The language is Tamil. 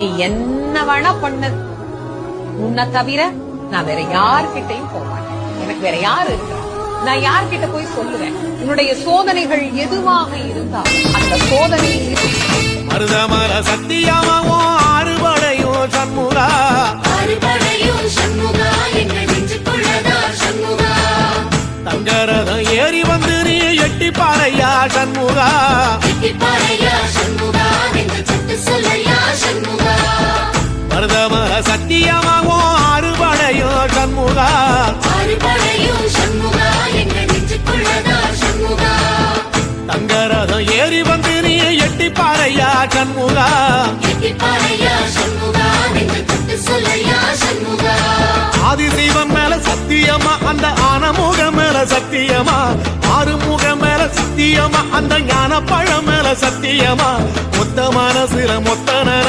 நீ என்ன வேணா பண்ணு, உன்னை தவிர நான் வேற யார்கிட்டையும் போக மாட்டேன். எனக்கு வேற யாரு இருக்கா? நான் யார்கிட்ட போய் சொல்லுவேன்? உன்னுடைய சோதனைகள் எதுவாக இருந்தாலும் அந்த சோதனை மருதமர சத்தியமாவோ அறுபடையோ சண்முகா, அறுபடையோ சண்முகா, எங்கள் நெஞ்சுக்குள்ளதா சண்முகா. தங்கரதம் ஏறி வந்து நீ எட்டி பாறையா சண்முகா, எட்டி பாறையா சண்முகா, எங்கள் சட்டு சொல்லையா சண்முகா. மருதமர சத்தியமாவோ அறுபடையோ சண்முகா, அறுபடையோ சண்முகா, எங்கள் நெஞ்சுக்குள்ளதா சண்முகா. தங்கரதம் ஏறி வந்து நீ எட்டி பாறையா சண்முகா, எட்டி பாறையா சண்முகா, எங்கள் சட்டு சொல்லையா சண்முகா. ஆதிசைவன் மேல சத்தியமா, அந்த ஆனமுக மேல சத்தியமா, ஆறுமுக மேல சத்தியமா, அந்த ஞான பழம் மேல சத்தியமா, மொத்த மனசுல மொத்த நர